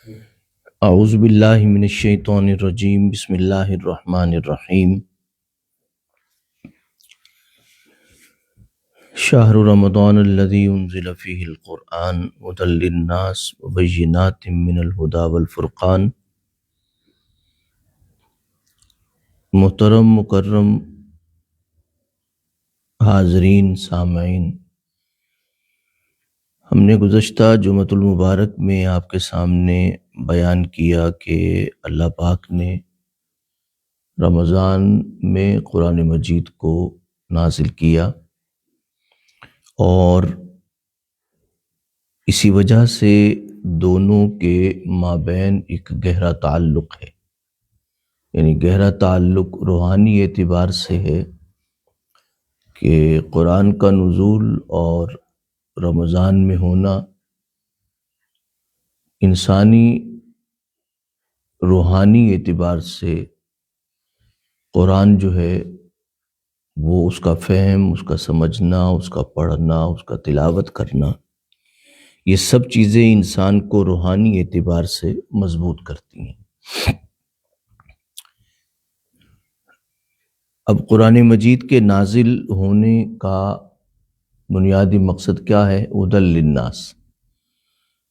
اعوذ باللہ من الشیطان الرجیم، بسم اللہ الرحمن الرحیم۔ شہر رمضان الذی انزل فیہ القرآن ھدی للناس وبینات من الہدی والفرقان۔ محترم مکرم حاضرین سامعین، ہم نے گزشتہ جمعۃ المبارک میں آپ کے سامنے بیان کیا کہ اللہ پاک نے رمضان میں قرآن مجید کو نازل کیا، اور اسی وجہ سے دونوں کے مابین ایک گہرا تعلق ہے، یعنی گہرا تعلق روحانی اعتبار سے ہے کہ قرآن کا نزول اور رمضان میں ہونا انسانی روحانی اعتبار سے قرآن جو ہے وہ اس کا فہم، اس کا سمجھنا، اس کا پڑھنا، اس کا تلاوت کرنا، یہ سب چیزیں انسان کو روحانی اعتبار سے مضبوط کرتی ہیں۔ اب قرآن مجید کے نازل ہونے کا بنیادی مقصد کیا ہے؟ ھدی للناس،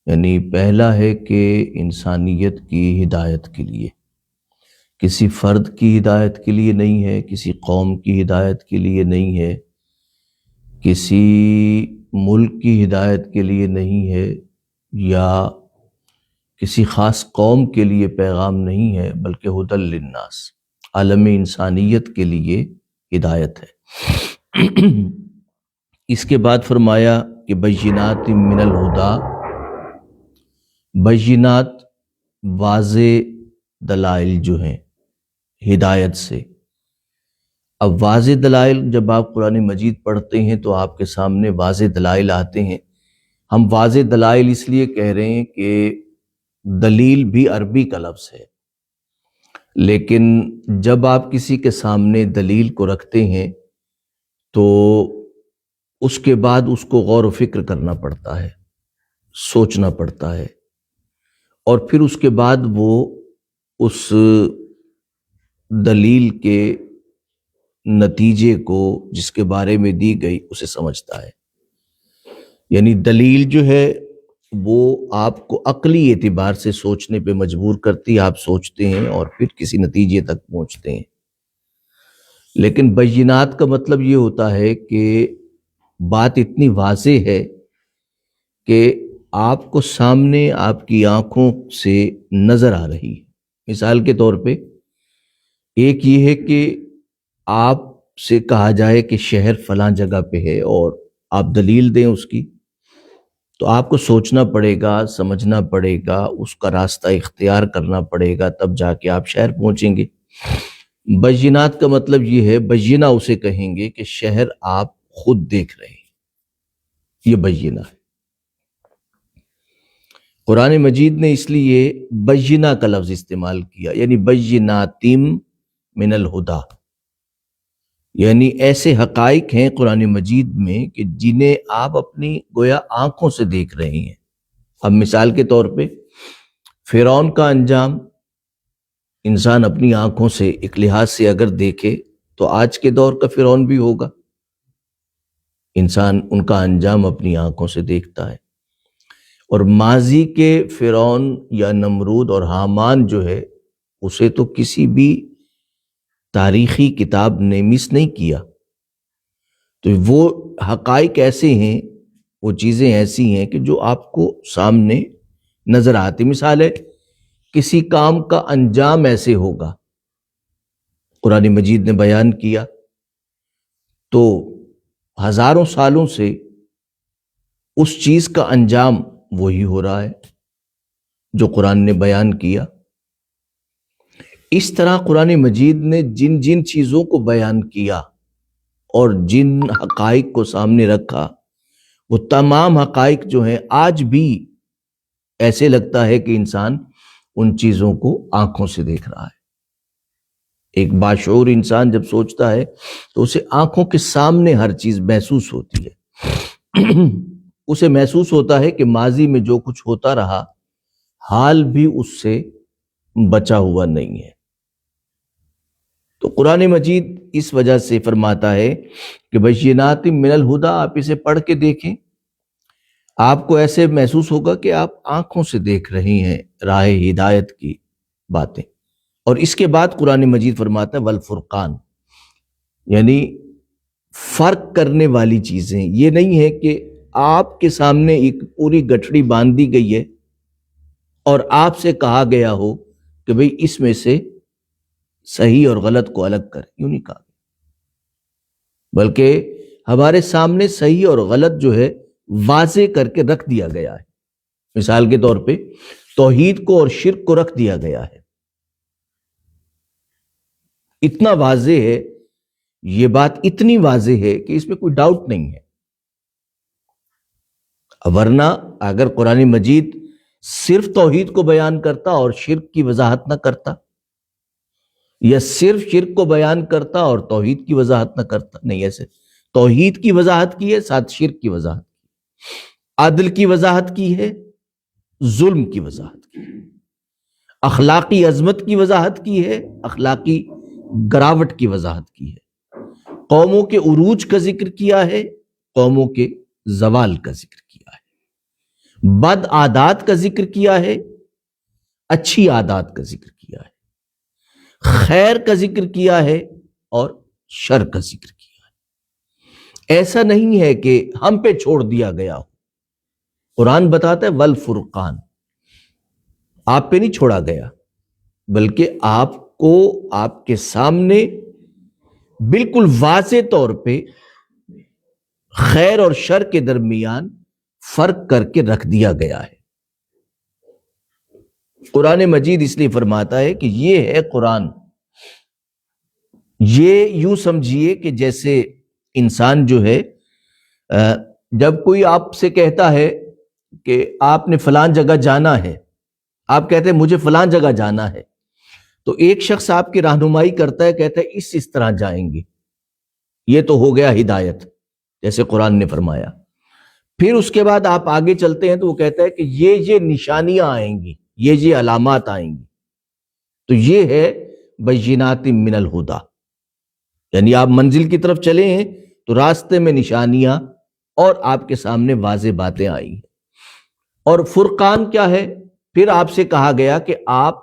یعنی پہلا ہے کہ انسانیت کی ہدایت کے لیے، کسی فرد کی ہدایت کے لیے نہیں ہے، کسی قوم کی ہدایت کے لیے نہیں ہے، کسی ملک کی ہدایت کے لیے نہیں ہے، یا کسی خاص قوم کے لیے پیغام نہیں ہے، بلکہ ھدی للناس، عالم انسانیت کے لیے ہدایت ہے۔ اس کے بعد فرمایا کہ بینات من الہدی، بینات واضح دلائل جو ہیں ہدایت سے۔ اب واضح دلائل، جب آپ قرآن مجید پڑھتے ہیں تو آپ کے سامنے واضح دلائل آتے ہیں۔ ہم واضح دلائل اس لیے کہہ رہے ہیں کہ دلیل بھی عربی کا لفظ ہے، لیکن جب آپ کسی کے سامنے دلیل کو رکھتے ہیں تو اس کے بعد اس کو غور و فکر کرنا پڑتا ہے، سوچنا پڑتا ہے، اور پھر اس کے بعد وہ اس دلیل کے نتیجے کو جس کے بارے میں دی گئی اسے سمجھتا ہے۔ یعنی دلیل جو ہے وہ آپ کو عقلی اعتبار سے سوچنے پہ مجبور کرتی ہے، آپ سوچتے ہیں اور پھر کسی نتیجے تک پہنچتے ہیں۔ لیکن بینات کا مطلب یہ ہوتا ہے کہ بات اتنی واضح ہے کہ آپ کو سامنے آپ کی آنکھوں سے نظر آ رہی ہے۔ مثال کے طور پہ ایک یہ ہے کہ آپ سے کہا جائے کہ شہر فلاں جگہ پہ ہے اور آپ دلیل دیں اس کی، تو آپ کو سوچنا پڑے گا، سمجھنا پڑے گا، اس کا راستہ اختیار کرنا پڑے گا، تب جا کے آپ شہر پہنچیں گے۔ بینات کا مطلب یہ ہے، بینہ اسے کہیں گے کہ شہر آپ خود دیکھ رہے ہیں، یہ بینہ ہے۔ قرآن مجید نے اس لیے بینہ کا لفظ استعمال کیا، یعنی بیناتم من الہدی، یعنی ایسے حقائق ہیں قرآن مجید میں کہ جنہیں آپ اپنی گویا آنکھوں سے دیکھ رہے ہیں۔ اب مثال کے طور پہ فرعون کا انجام انسان اپنی آنکھوں سے ایک لحاظ سے اگر دیکھے تو آج کے دور کا فرعون بھی ہوگا، انسان ان کا انجام اپنی آنکھوں سے دیکھتا ہے۔ اور ماضی کے فرعون یا نمرود اور حامان جو ہے اسے تو کسی بھی تاریخی کتاب نے مس نہیں کیا، تو وہ حقائق ایسے ہیں، وہ چیزیں ایسی ہیں کہ جو آپ کو سامنے نظر آتی۔ مثال ہے، کسی کام کا انجام ایسے ہوگا، قرآن مجید نے بیان کیا، تو ہزاروں سالوں سے اس چیز کا انجام وہی ہو رہا ہے جو قرآن نے بیان کیا۔ اس طرح قرآن مجید نے جن جن چیزوں کو بیان کیا اور جن حقائق کو سامنے رکھا، وہ تمام حقائق جو ہیں آج بھی ایسے لگتا ہے کہ انسان ان چیزوں کو آنکھوں سے دیکھ رہا ہے۔ ایک باشعور انسان جب سوچتا ہے تو اسے آنکھوں کے سامنے ہر چیز محسوس ہوتی ہے۔ اسے محسوس ہوتا ہے کہ ماضی میں جو کچھ ہوتا رہا حال بھی اس سے بچا ہوا نہیں ہے۔ تو قرآن مجید اس وجہ سے فرماتا ہے کہ بینات من الہدی، آپ اسے پڑھ کے دیکھیں، آپ کو ایسے محسوس ہوگا کہ آپ آنکھوں سے دیکھ رہے ہیں راہ ہدایت کی باتیں۔ اور اس کے بعد قرآن مجید فرماتا ہے والفرقان، یعنی فرق کرنے والی چیزیں۔ یہ نہیں ہے کہ آپ کے سامنے ایک پوری گٹھڑی باندھ دی گئی ہے اور آپ سے کہا گیا ہو کہ بھئی اس میں سے صحیح اور غلط کو الگ کر، یوں نہیں کہا، بلکہ ہمارے سامنے صحیح اور غلط جو ہے واضح کر کے رکھ دیا گیا ہے۔ مثال کے طور پہ توحید کو اور شرک کو رکھ دیا گیا ہے، اتنا واضح ہے، یہ بات اتنی واضح ہے کہ اس میں کوئی ڈاؤٹ نہیں ہے۔ ورنہ اگر قرآن مجید صرف توحید کو بیان کرتا اور شرک کی وضاحت نہ کرتا، یا صرف شرک کو بیان کرتا اور توحید کی وضاحت نہ کرتا، نہیں، ایسے توحید کی وضاحت کی ہے، ساتھ شرک کی وضاحت کی، عدل کی وضاحت کی ہے، ظلم کی وضاحت کی، اخلاقی عظمت کی وضاحت کی ہے، اخلاقی گراوٹ کی وضاحت کی ہے، قوموں کے عروج کا ذکر کیا ہے، قوموں کے زوال کا ذکر کیا ہے، بد عادات کا ذکر کیا ہے، اچھی عادات کا ذکر کیا ہے، خیر کا ذکر کیا ہے اور شر کا ذکر کیا ہے۔ ایسا نہیں ہے کہ ہم پہ چھوڑ دیا گیا ہو، قرآن بتاتا ہے والفرقان، آپ پہ نہیں چھوڑا گیا، بلکہ آپ کو آپ کے سامنے بالکل واضح طور پہ خیر اور شر کے درمیان فرق کر کے رکھ دیا گیا ہے۔ قرآن مجید اس لیے فرماتا ہے کہ یہ ہے قرآن، یہ یوں سمجھیے کہ جیسے انسان جو ہے جب کوئی آپ سے کہتا ہے کہ آپ نے فلان جگہ جانا ہے، آپ کہتے ہیں مجھے فلان جگہ جانا ہے، تو ایک شخص آپ کی رہنمائی کرتا ہے، کہتا ہے اس طرح جائیں گے، یہ تو ہو گیا ہدایت، جیسے قرآن نے فرمایا۔ پھر اس کے بعد آپ آگے چلتے ہیں تو وہ کہتا ہے کہ یہ نشانیاں آئیں گی، یہ علامات آئیں گی، تو یہ ہے بینات من الہدی، یعنی آپ منزل کی طرف چلے ہیں تو راستے میں نشانیاں اور آپ کے سامنے واضح باتیں آئی ہیں۔ اور فرقان کیا ہے؟ پھر آپ سے کہا گیا کہ آپ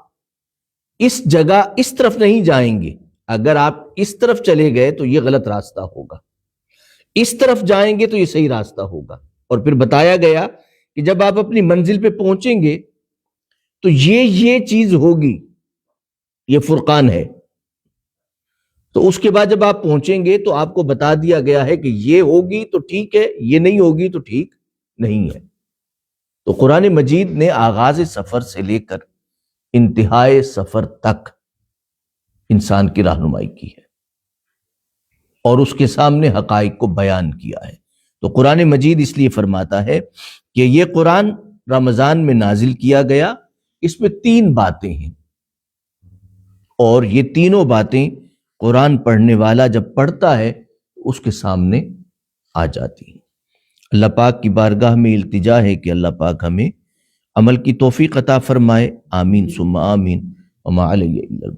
اس جگہ اس طرف نہیں جائیں گے، اگر آپ اس طرف چلے گئے تو یہ غلط راستہ ہوگا، اس طرف جائیں گے تو یہ صحیح راستہ ہوگا۔ اور پھر بتایا گیا کہ جب آپ اپنی منزل پہ پہنچیں گے تو یہ چیز ہوگی، یہ فرقان ہے۔ تو اس کے بعد جب آپ پہنچیں گے تو آپ کو بتا دیا گیا ہے کہ یہ ہوگی تو ٹھیک ہے، یہ نہیں ہوگی تو ٹھیک نہیں ہے۔ تو قرآن مجید نے آغاز سفر سے لے کر انتہائے سفر تک انسان کی رہنمائی کی ہے اور اس کے سامنے حقائق کو بیان کیا ہے۔ تو قرآن مجید اس لیے فرماتا ہے کہ یہ قرآن رمضان میں نازل کیا گیا، اس میں 3 باتیں ہیں، اور یہ تینوں باتیں قرآن پڑھنے والا جب پڑھتا ہے اس کے سامنے آ جاتی ہیں۔ اللہ پاک کی بارگاہ میں التجا ہے کہ اللہ پاک ہمیں عمل کی توفیق عطا فرمائے، آمین ثم آمین، وما علیہ الا البلاغ۔